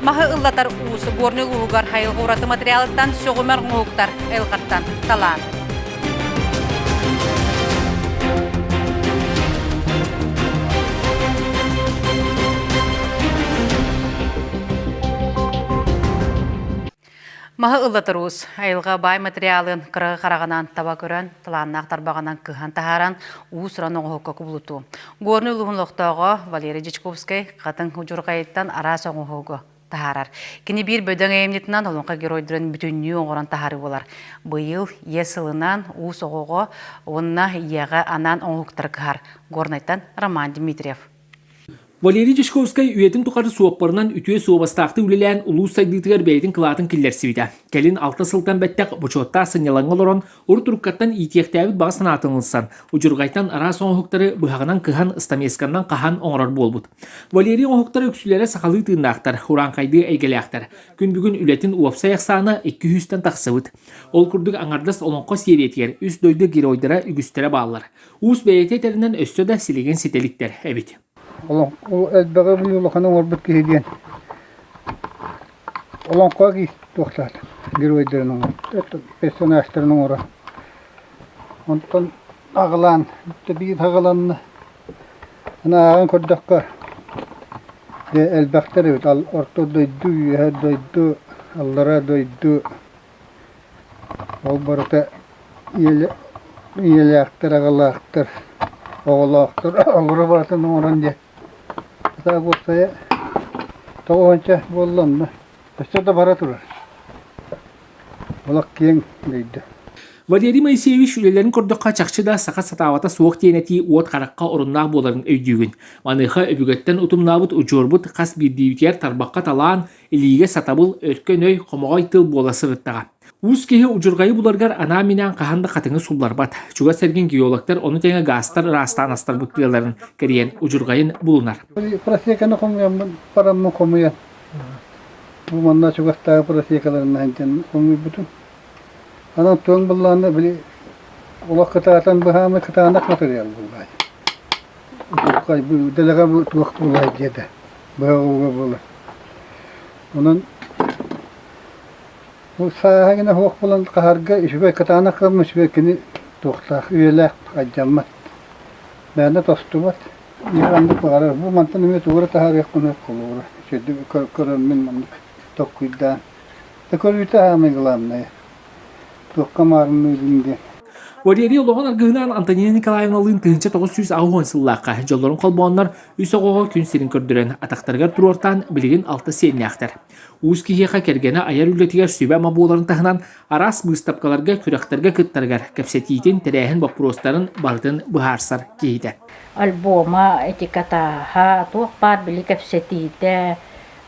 Mahı ıllatar uğusu gornul ulugar hayıl uğratı materialından sögümer ğoğuktar elqattan talan. Mahı ıllataruz, ayılға бай материалын қырығы қарағанан таба көрін, тыланнақ тарбағанан кыхан тахаран, уысыран оңғыққа күбілуту. Горны ұлығынлықтағы Валерий Дичковский қатын ұжырғайыттан арас оңғығы тахарар. Кені бір бөдің әйімнетінен олыңға геройдырын бүтінні оңғыран тахары болар. Бұйыл есілінен уыс оңғы онына ияға анан оңғықтар кығар. Горнайттан Роман Дмитриев. Валерий Дичковский üyetin tukarı soğuklarından ütüye soğubastaqtı ülelән улус сайдытыгар бәйтін кылатын киллер сивиді. Кәлін алты сылтан бәттәк бұчотта сынялаңғал орын, ұр тұрыққаттан итияқтәвіт бағысын атыңылсан. Ұжырғайтан ара соңғықтары бұхағынан кыхан ыстамесканнан қахан оңырар болбуд. Валерий оңғықтары өксілері сақалы тыынақтар, уран қайды әйгеліяқтар. Күн бүгін үлетін уапсаяқ саны 200-тен тақсывыд. Ол күрдік аңардас олонқо сериетер, үс дойды геройдара үгістері бағалар. Уыс бәйететерінен өсті да силеген сетеліктер, әбет. Olan o elbette bir yolu kanı var bitki hediyen. Olan kogi doktor. Giroyların var. Personajların var. Ondan ağlan, bir ağlanı. Ana ağın kodakka. Elbette evet. Orta doydu, her doydu, Allah'a doydu. O barata yele aktır, ağla aktır, oğlu aktır, Allah'a barata numaran diye. Daha buraya tavanca bollandı. İşte de para durur. Olak kiyen deydi. Валерий Моисеевич үлелерін көрдіққа чақшы да сақат сатавата суық тенети уот қараққа орыннақ боларын өйдігін. Маныға өбігеттен ұтымнабыт ұжорбыт қас бірдейбітер тарбаққа талаан илиге сатабыл өркен өй қомағай тыл боласы рыттаға. Уыз кеге ұжырғайы бұларғар ана менен қағанды қатыңы сулар бат. Чуға сәрген геологтар оны теңе ғастар растан астар бұттыларын кәріен ұжырғайын бұлынар. Просеканы қомыян, парамын қомыян. Bu manna çuvastağı prosekalarından henten konuyu bütün. Anam tuğun bullarını bile olak kıtağıtan bahamı kıtağınak materyal bulay. Bu delaga bu tuğuk bulay diyede. Bağı bulay. Onun bu sahagine hoğuk bulan kaharga işbey kıtağınak kalmış bekini tuğuktağ üyelek acammat. Ben de tostumat. Yıkandık bağırır. Bu mantın ümit uğra tahar yakını kulur. Şeyde körün min mandık. Tokkuydan. Körüyte hamigılan ne? Tokkamarın üzümde. Валерий олоған аргыһынан Антонина Николаевналын 1960 сыллаққа жолларын қалбуаннар үсі оғы күн серін көрдірен атақтарғар тұрортан білген 6 сенияқтар. Уыз кейеқа кергені аяр үлетігер сөйбе мабуыларын тағынан арас бұстапқаларға күрақтарға күттарғар кәпсетейтін тәрәхін бақпыростарын бардың бұхарсар кейді. Альбома этикатаха туақпар білі кәпсетейді.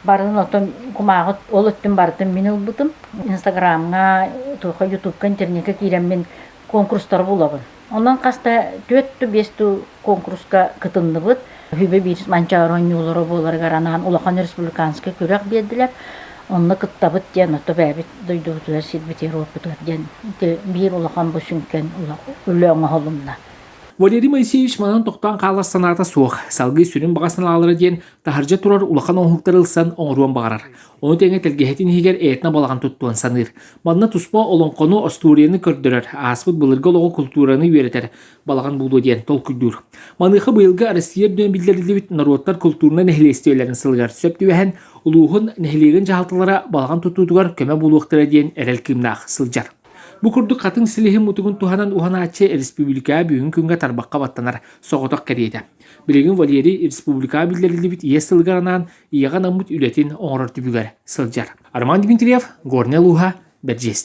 Барын отын құмағы ол өттін бардың мен ұлбытым. Инстаграмға, ютубқа, интернетке кейлем мен конкурстар болабын. Ondan kasta 4-5 konkurska kıtındı bud. Hübe bir mançağırın yolları bolar garanan Ulakan Respublikanska körek berdiler. Onunla kıttabıt diyen otu bäbit duyduğular silbiti roputlar diyen. Bir Ulakan boşunken ülüğüne holumla. Валерий Моисеевич манан тоқтан қалар саната суық. Салғы сүрін бағасын алыры ден тахаржа турар улақан оңықтарылсан оңыруан бағарар. Оны теңе тәлгехетін егер әйтіна балаған тұттуан саныр. Манна туспа олонқону Астурияны көрдірер. Аспыт бұлырға лоғы культураны үйретер. Балаған бұлды ден тол күлдір. Маныхы бұйылға Россия дөне білдерілі народтар культурына нәхілестеулерін сылғар. Сөпті вәхен ұлуғын нәхілеген жағалтылара балаған тұттудығар көмә бұлуқтары ден әрәл кімнақ сылжар. Bu kurduk katın silihim mutugun tuhanan uhana açı Respublika büyün künge tarbaqqa battanar soğutak keriyede. Bilegin Valeri Respublika bildirildi bit iya sılgaranan iyaga namut ületin oğrar tübüger sıljar. Armand Dmitriyev, Gornel Uha, Berjest.